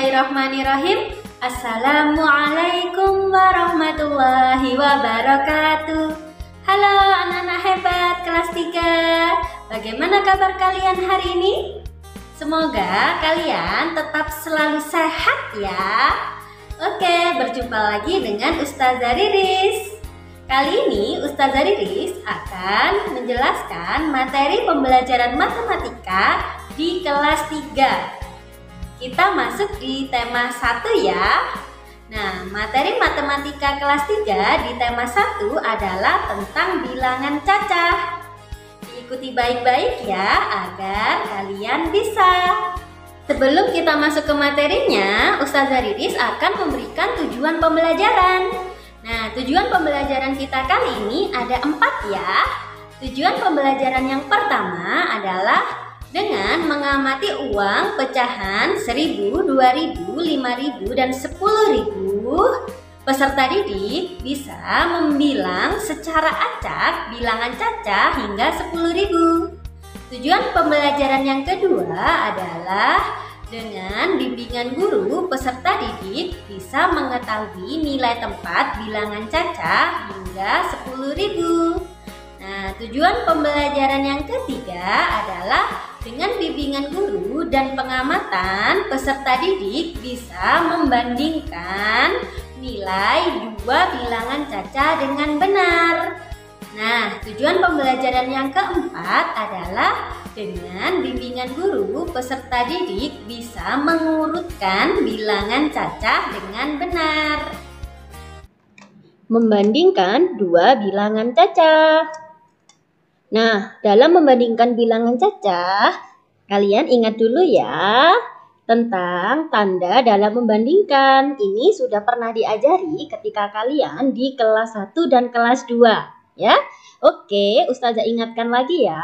Bismillahirrahmanirrahim. Assalamualaikum warahmatullahi wabarakatuh. Halo anak-anak hebat kelas 3. Bagaimana kabar kalian hari ini? Semoga kalian tetap selalu sehat ya. Oke, berjumpa lagi dengan Ustazah Riris. Kali ini Ustazah Riris akan menjelaskan materi pembelajaran matematika di kelas 3. Kita masuk di tema 1 ya. Nah, materi matematika kelas 3 di tema 1 adalah tentang bilangan cacah. Diikuti baik-baik ya agar kalian bisa. Sebelum kita masuk ke materinya, Ustazah Riris akan memberikan tujuan pembelajaran. Nah, tujuan pembelajaran kita kali ini ada 4 ya. Tujuan pembelajaran yang pertama adalah dengan mengamati uang pecahan 1.000, 2.000, 5.000, dan 10.000, peserta didik bisa membilang secara acak bilangan cacah hingga 10.000. Tujuan pembelajaran yang kedua adalah dengan bimbingan guru, peserta didik bisa mengetahui nilai tempat bilangan cacah hingga 10.000. Nah, tujuan pembelajaran yang ketiga adalah dengan bimbingan guru dan pengamatan, peserta didik bisa membandingkan nilai dua bilangan cacah dengan benar. Nah, tujuan pembelajaran yang keempat adalah dengan bimbingan guru, peserta didik bisa mengurutkan bilangan cacah dengan benar. Membandingkan dua bilangan cacah. Nah, dalam membandingkan bilangan cacah, kalian ingat dulu ya tentang tanda dalam membandingkan. Ini sudah pernah diajari ketika kalian di kelas 1 dan kelas 2 ya. Oke, Ustazah ingatkan lagi ya.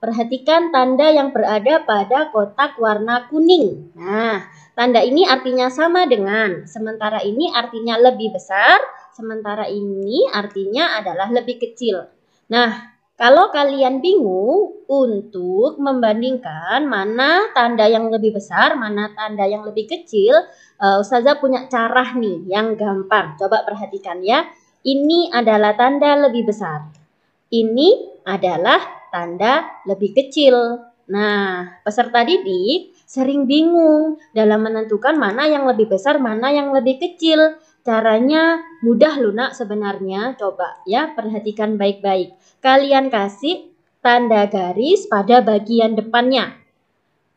Perhatikan tanda yang berada pada kotak warna kuning. Nah, tanda ini artinya sama dengan, sementara ini artinya lebih besar, sementara ini artinya adalah lebih kecil. Nah, kalau kalian bingung untuk membandingkan mana tanda yang lebih besar, mana tanda yang lebih kecil, Ustazah punya cara nih yang gampang. Coba perhatikan ya. Ini adalah tanda lebih besar. Ini adalah tanda lebih kecil. Nah, peserta didik sering bingung dalam menentukan mana yang lebih besar, mana yang lebih kecil. Caranya mudah loh nak sebenarnya. Coba ya perhatikan baik-baik. Kalian kasih tanda garis pada bagian depannya.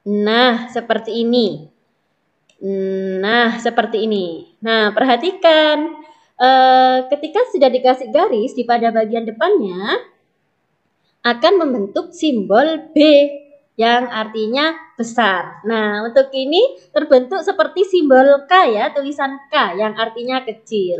Nah, seperti ini. Nah, seperti ini. Nah, perhatikan. Ketika sudah dikasih garis di pada bagian depannya, akan membentuk simbol B yang artinya besar. Nah, untuk ini terbentuk seperti simbol K ya, tulisan K yang artinya kecil.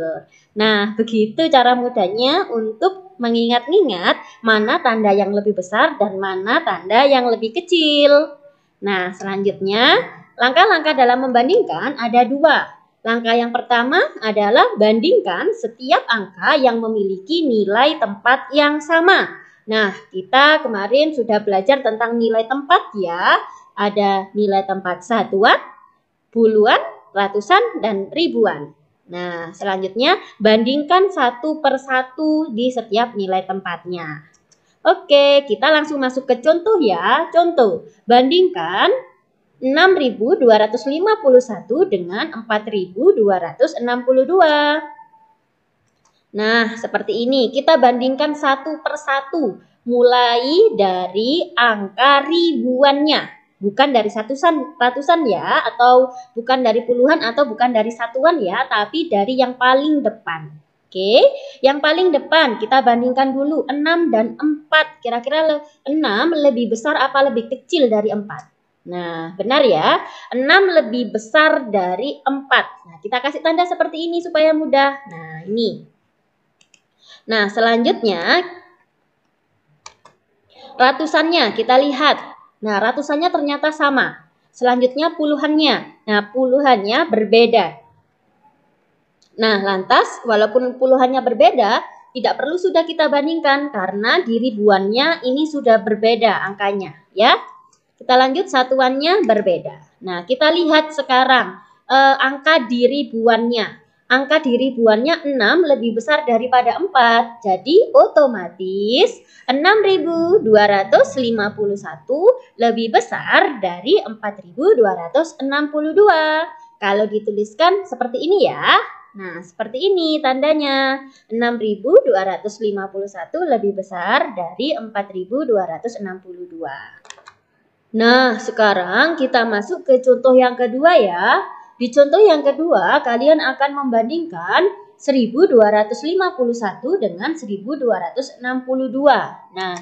Nah, begitu cara mudahnya untuk mengingat-ingat mana tanda yang lebih besar dan mana tanda yang lebih kecil. Nah, selanjutnya langkah-langkah dalam membandingkan ada 2. Langkah yang pertama adalah bandingkan setiap angka yang memiliki nilai tempat yang sama. Nah, kita kemarin sudah belajar tentang nilai tempat ya. Ada nilai tempat satuan, puluhan, ratusan, dan ribuan. Nah, selanjutnya bandingkan satu per satu di setiap nilai tempatnya. Oke, kita langsung masuk ke contoh ya. Contoh, bandingkan 6.251 dengan 4.262. Nah, seperti ini. Kita bandingkan satu per satu. Mulai dari angka ribuannya. Bukan dari ratusan ya. Atau bukan dari puluhan atau bukan dari satuan ya. Tapi dari yang paling depan. Oke. Yang paling depan kita bandingkan dulu 6 dan 4. Kira-kira 6 lebih besar apa lebih kecil dari 4? Nah, benar ya. 6 lebih besar dari 4. Nah, kita kasih tanda seperti ini supaya mudah. Nah, ini. Nah, selanjutnya ratusannya kita lihat. Nah, ratusannya ternyata sama. Selanjutnya puluhannya. Nah, puluhannya berbeda. Nah, lantas walaupun puluhannya berbeda, tidak perlu sudah kita bandingkan karena di ribuannya ini sudah berbeda angkanya, ya. Kita lanjut, satuannya berbeda. Nah, kita lihat sekarang angka di ribuannya. Angka di ribuannya 6 lebih besar daripada 4. Jadi otomatis 6.251 lebih besar dari 4.262. Kalau dituliskan seperti ini ya. Nah, seperti ini tandanya. 6.251 lebih besar dari 4.262. Nah, sekarang kita masuk ke contoh yang kedua ya. Di contoh yang kedua, kalian akan membandingkan 1251 dengan 1262. Nah,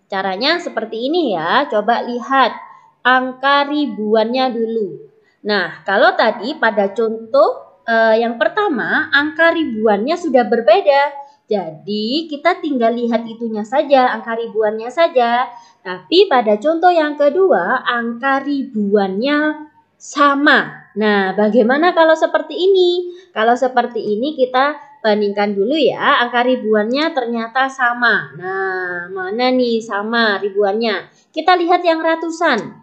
caranya seperti ini ya. Coba lihat angka ribuannya dulu. Nah, kalau tadi pada contoh yang pertama, angka ribuannya sudah berbeda. Jadi, kita tinggal lihat itunya saja, angka ribuannya saja. Tapi pada contoh yang kedua, angka ribuannya sama. Nah, bagaimana kalau seperti ini? Kalau seperti ini kita bandingkan dulu ya. Angka ribuannya ternyata sama. Nah, mana nih sama ribuannya? Kita lihat yang ratusan.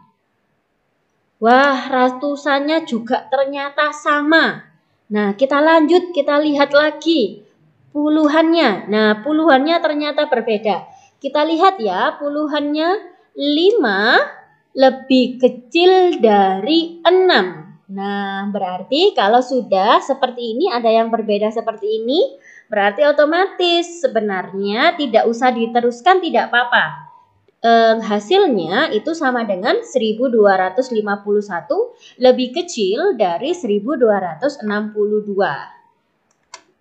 Wah, ratusannya juga ternyata sama. Nah, kita lanjut, kita lihat lagi puluhannya. Nah, puluhannya ternyata berbeda. Kita lihat ya, puluhannya 5 lebih kecil dari 6. Nah, berarti kalau sudah seperti ini, ada yang berbeda seperti ini, berarti otomatis sebenarnya tidak usah diteruskan, tidak apa-apa. Hasilnya itu sama dengan 1251 lebih kecil dari 1262.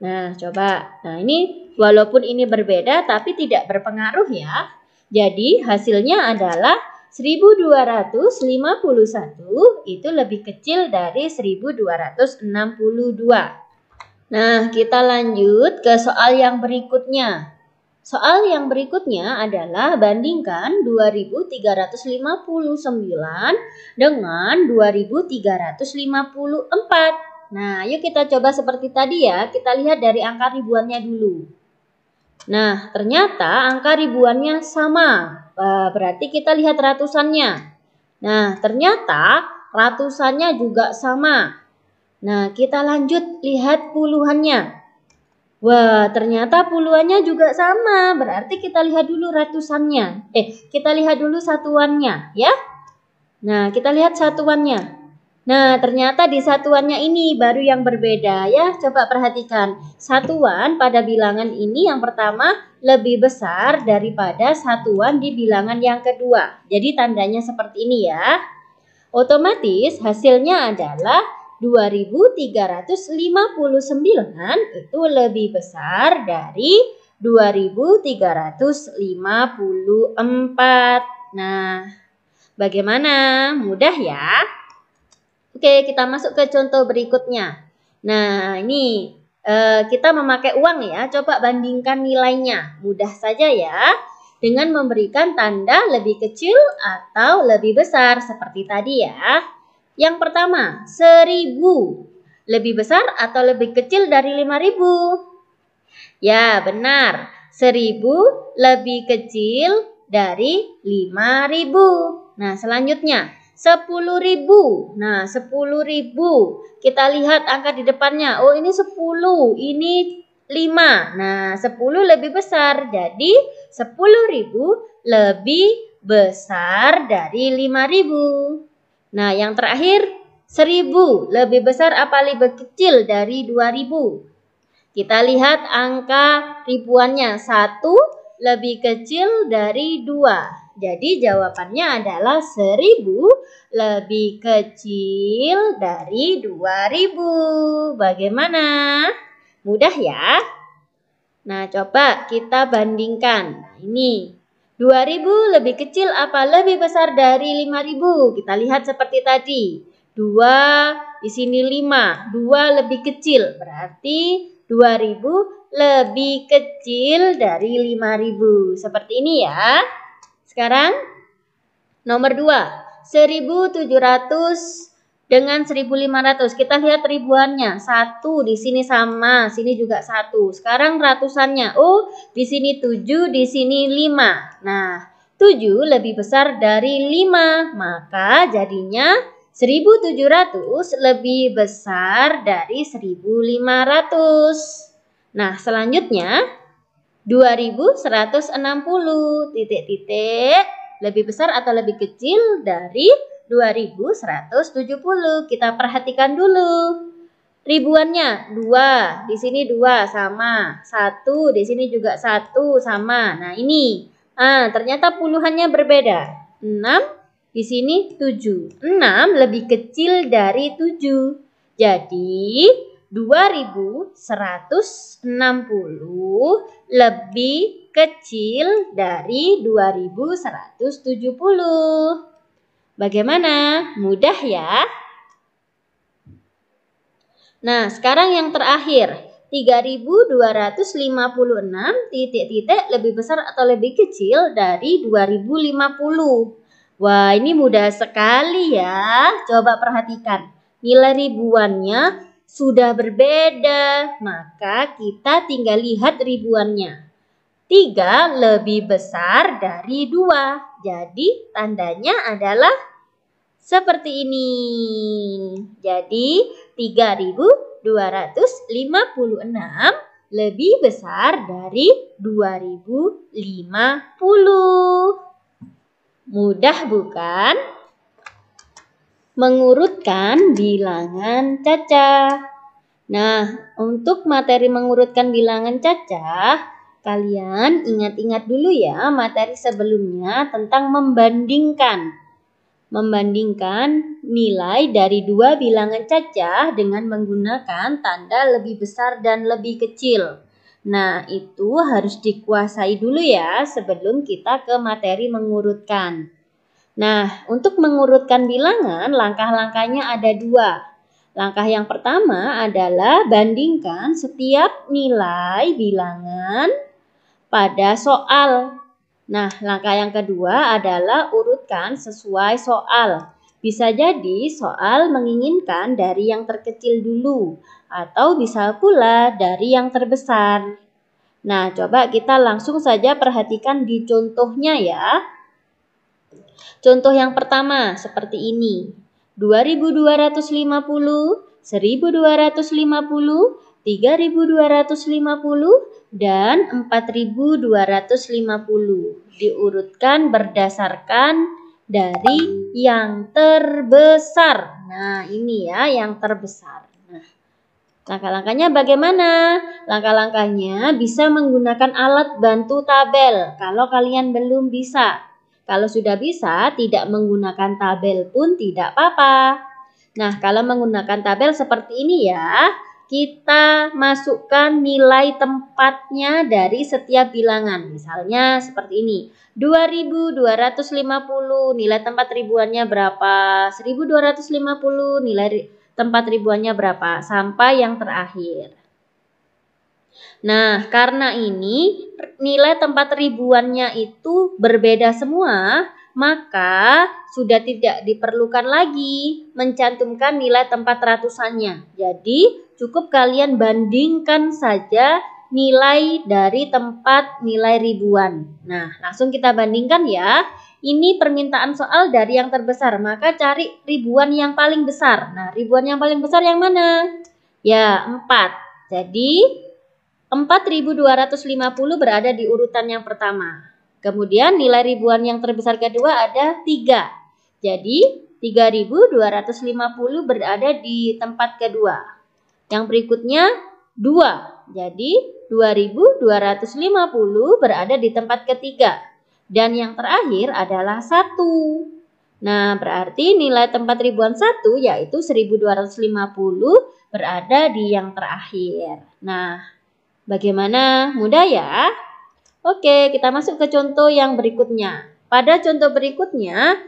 Nah, coba. Nah, ini walaupun ini berbeda tapi tidak berpengaruh ya. Jadi, hasilnya adalah 1251 itu lebih kecil dari 1262. Nah, kita lanjut ke soal yang berikutnya. Soal yang berikutnya adalah bandingkan 2359 dengan 2354. Nah, yuk kita coba seperti tadi ya. Kita lihat dari angka ribuannya dulu. Nah, ternyata angka ribuannya sama. Berarti kita lihat ratusannya. Nah, ternyata ratusannya juga sama. Nah, kita lanjut lihat puluhannya. Wah, ternyata puluhannya juga sama. Berarti kita lihat dulu ratusannya. Kita lihat dulu satuannya ya. Nah, kita lihat satuannya. Nah, ternyata di satuannya ini baru yang berbeda ya. Coba perhatikan. Satuan pada bilangan ini yang pertama lebih besar daripada satuan di bilangan yang kedua. Jadi tandanya seperti ini ya. Otomatis hasilnya adalah 2359 itu lebih besar dari 2354. Nah, bagaimana? Mudah ya? Oke, kita masuk ke contoh berikutnya. Nah, ini kita memakai uang ya. Coba bandingkan nilainya. Mudah saja ya. Dengan memberikan tanda lebih kecil atau lebih besar seperti tadi ya. Yang pertama, 1000. Lebih besar atau lebih kecil dari 5000? Ya, benar. 1000 lebih kecil dari 5000. Nah, selanjutnya 10.000. Nah, 10.000. Kita lihat angka di depannya. Oh, ini 10, ini 5. Nah, 10 lebih besar. Jadi, 10.000 lebih besar dari 5.000. Nah, yang terakhir 1000 lebih besar apa lebih kecil dari 2000? Kita lihat angka ribuannya. 1 lebih kecil dari 2. Jadi jawabannya adalah 1000 lebih kecil dari 2000. Bagaimana? Mudah ya? Nah, coba kita bandingkan. Nah, ini 2000 lebih kecil apa lebih besar dari 5000? Kita lihat seperti tadi. 2 di sini 5. 2 lebih kecil. Berarti 2000 lebih kecil dari 5000. Seperti ini ya. Sekarang nomor 2. 1700 dengan 1500. Kita lihat ribuannya. 1 di sini sama, sini juga 1. Sekarang ratusannya. Oh, di sini 7, di sini 5. Nah, 7 lebih besar dari 5. Maka jadinya 1700 lebih besar dari 1500. Nah, selanjutnya 2160 titik-titik lebih besar atau lebih kecil dari 2170. Kita perhatikan dulu. Ribuannya 2, di sini 2 sama, 1 di sini juga 1 sama. Nah, ini. Ternyata puluhannya berbeda. 6 di sini 7. 6 lebih kecil dari 7. Jadi 2160 lebih kecil dari 2170. Bagaimana? Mudah ya? Nah, sekarang yang terakhir. 3256 titik-titik lebih besar atau lebih kecil dari 2050. Wah, ini mudah sekali ya. Coba perhatikan. Nilai ribuannya sudah berbeda. Maka kita tinggal lihat ribuannya. 3 lebih besar dari 2. Jadi tandanya adalah seperti ini. Jadi 3256 lebih besar dari 2050. Mudah bukan? Mengurutkan bilangan cacah. Nah, untuk materi mengurutkan bilangan cacah, kalian ingat-ingat dulu ya materi sebelumnya tentang membandingkan. Membandingkan nilai dari dua bilangan cacah dengan menggunakan tanda lebih besar dan lebih kecil. Nah, itu harus dikuasai dulu ya sebelum kita ke materi mengurutkan. Nah, untuk mengurutkan bilangan, langkah-langkahnya ada 2. Langkah yang pertama adalah bandingkan setiap nilai bilangan pada soal. Nah, langkah yang kedua adalah urutkan sesuai soal. Bisa jadi soal menginginkan dari yang terkecil dulu, atau bisa pula dari yang terbesar. Nah, coba kita langsung saja perhatikan di contohnya ya. Contoh yang pertama seperti ini. 2250, 1250, 3250, dan 4250. Diurutkan berdasarkan dari yang terbesar. Nah, ini ya yang terbesar. Nah, langkah-langkahnya bagaimana? Langkah-langkahnya bisa menggunakan alat bantu tabel kalau kalian belum bisa. Kalau sudah bisa, tidak menggunakan tabel pun tidak apa-apa. Nah, kalau menggunakan tabel seperti ini ya, kita masukkan nilai tempatnya dari setiap bilangan. Misalnya seperti ini. 2250 nilai tempat ribuannya berapa? 1250 nilai tempat ribuannya berapa? Sampai yang terakhir. Nah, karena ini nilai tempat ribuannya itu berbeda semua, maka sudah tidak diperlukan lagi mencantumkan nilai tempat ratusannya. Jadi, cukup kalian bandingkan saja nilai dari tempat nilai ribuan. Nah, langsung kita bandingkan ya. Ini permintaan soal dari yang terbesar, maka cari ribuan yang paling besar. Nah, ribuan yang paling besar yang mana? Ya, 4. Jadi, 4250 berada di urutan yang pertama. Kemudian nilai ribuan yang terbesar kedua ada 3. Jadi 3250 berada di tempat kedua. Yang berikutnya 2. Jadi 2250 berada di tempat ketiga. Dan yang terakhir adalah 1. Nah, berarti nilai tempat ribuan 1 yaitu 1250 berada di yang terakhir. Nah, bagaimana? Mudah ya? Oke, kita masuk ke contoh yang berikutnya. Pada contoh berikutnya,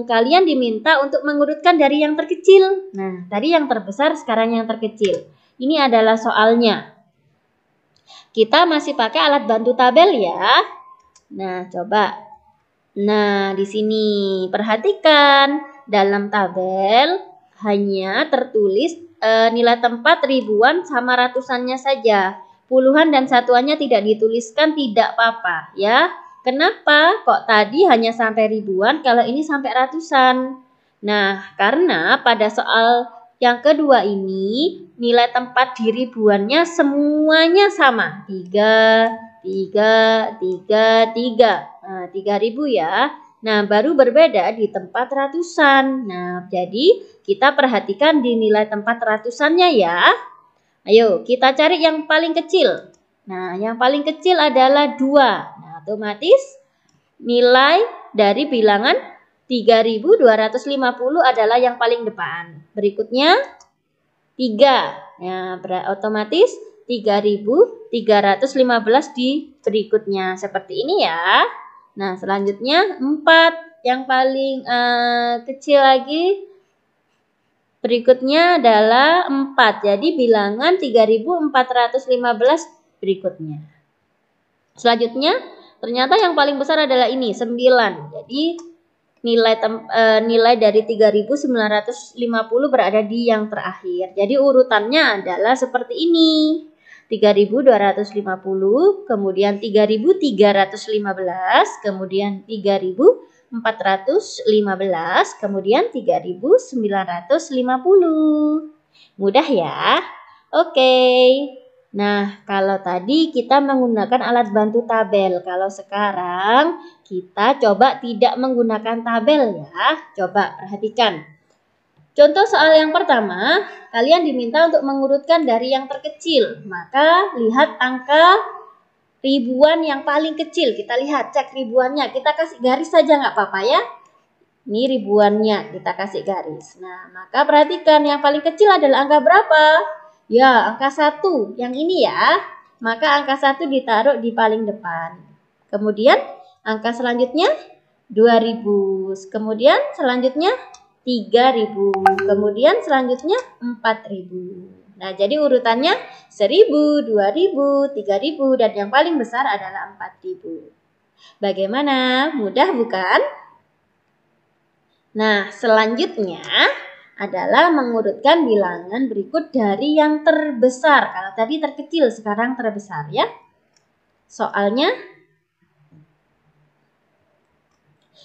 kalian diminta untuk mengurutkan dari yang terkecil. Nah, tadi yang terbesar, sekarang yang terkecil. Ini adalah soalnya. Kita masih pakai alat bantu tabel ya. Nah, coba. Nah, di sini perhatikan. Dalam tabel hanya tertulis nilai tempat ribuan sama ratusannya saja. Puluhan dan satuannya tidak dituliskan, tidak apa-apa ya. Kenapa? Kok tadi hanya sampai ribuan, kalau ini sampai ratusan? Nah, karena pada soal yang kedua ini nilai tempat di ribuannya semuanya sama. 3, 3, 3, 3. Nah, 3000 ya. Nah, baru berbeda di tempat ratusan. Nah, jadi kita perhatikan di nilai tempat ratusannya ya. Ayo, kita cari yang paling kecil. Nah, yang paling kecil adalah 2. Nah, otomatis nilai dari bilangan 3250 adalah yang paling depan. Berikutnya 3. Ya, otomatis 3315 di berikutnya. Seperti ini ya. Nah, selanjutnya 4. Yang paling kecil lagi. Berikutnya adalah 4. Jadi bilangan 3415 berikutnya. Selanjutnya, ternyata yang paling besar adalah ini, 9. Jadi nilai dari 3950 berada di yang terakhir. Jadi urutannya adalah seperti ini. 3250, kemudian 3315, kemudian 3415, kemudian 3950. Mudah ya? Oke. Nah, kalau tadi kita menggunakan alat bantu tabel, kalau sekarang kita coba tidak menggunakan tabel ya. Coba perhatikan. Contoh soal yang pertama, kalian diminta untuk mengurutkan dari yang terkecil. Maka lihat angka ribuan yang paling kecil. Kita lihat, cek ribuannya. Kita kasih garis saja nggak apa-apa ya. Ini ribuannya, kita kasih garis. Nah, maka perhatikan yang paling kecil adalah angka berapa? Ya, angka 1. Yang ini ya. Maka angka 1 ditaruh di paling depan. Kemudian angka selanjutnya 2000. Kemudian selanjutnya 3000. Kemudian selanjutnya 4000. Nah, jadi urutannya 1000, 2000, 3000 dan yang paling besar adalah 4000. Bagaimana? Mudah bukan? Nah, selanjutnya adalah mengurutkan bilangan berikut dari yang terbesar. Kalau tadi terkecil, sekarang terbesar ya. Soalnya,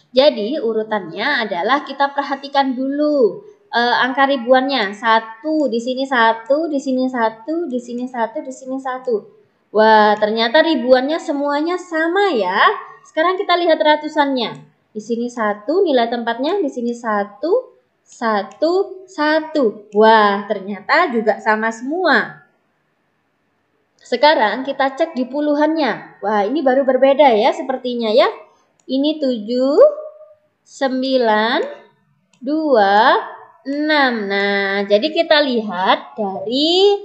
jadi urutannya adalah kita perhatikan dulu angka ribuannya. 1, di sini 1, di sini 1, di sini 1, di sini 1. Wah, ternyata ribuannya semuanya sama ya. Sekarang kita lihat ratusannya. Di sini 1, nilai tempatnya di sini 1. 1, 1. Wah, ternyata juga sama semua. Sekarang kita cek di puluhannya. Wah, ini baru berbeda ya sepertinya ya. Ini 7, 9, 2, 6. Nah, jadi kita lihat dari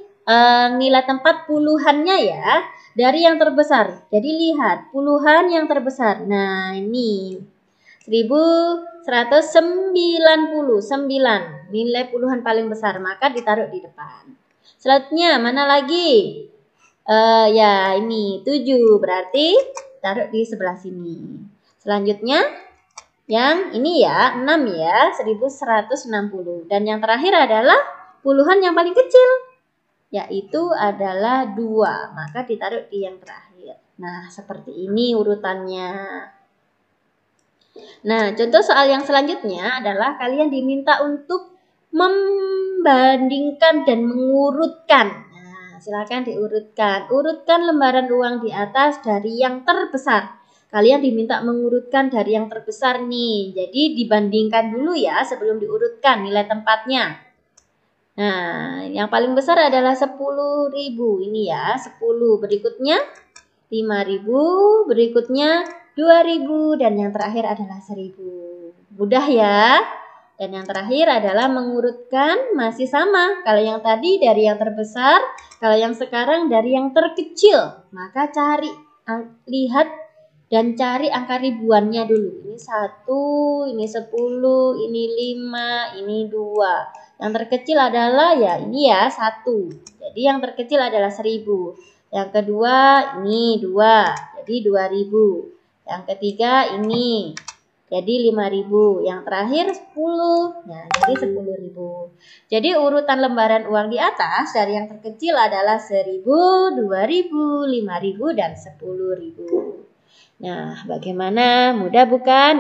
nilai tempat puluhannya ya. Dari yang terbesar. Jadi lihat, puluhan yang terbesar. Nah, ini 1199, nilai puluhan paling besar, maka ditaruh di depan. Selanjutnya, mana lagi? Ya, ini 7, berarti taruh di sebelah sini. Selanjutnya, yang ini ya, 6 ya, 1160. Dan yang terakhir adalah puluhan yang paling kecil, yaitu adalah 2, maka ditaruh di yang terakhir. Nah, seperti ini urutannya. Nah, contoh soal yang selanjutnya adalah kalian diminta untuk membandingkan dan mengurutkan. Nah, silakan diurutkan. Urutkan lembaran uang di atas dari yang terbesar. Kalian diminta mengurutkan dari yang terbesar nih. Jadi dibandingkan dulu ya sebelum diurutkan nilai tempatnya. Nah, yang paling besar adalah 10.000. Ini ya, 10. Berikutnya 5.000. Berikutnya 2.000 dan yang terakhir adalah 1.000. Mudah ya. Dan yang terakhir adalah mengurutkan masih sama. Kalau yang tadi dari yang terbesar, kalau yang sekarang dari yang terkecil. Maka cari, lihat dan cari angka ribuannya dulu. Ini 1, ini 10, ini 5, ini 2. Yang terkecil adalah ya ini ya 1. Jadi yang terkecil adalah 1.000. Yang kedua ini 2, jadi 2.000. Yang ketiga ini, jadi 5.000. Yang terakhir 10, nah jadi 10.000. Jadi urutan lembaran uang di atas dari yang terkecil adalah 1.000, 2.000, 5.000, dan 10.000. Nah, bagaimana? Mudah bukan?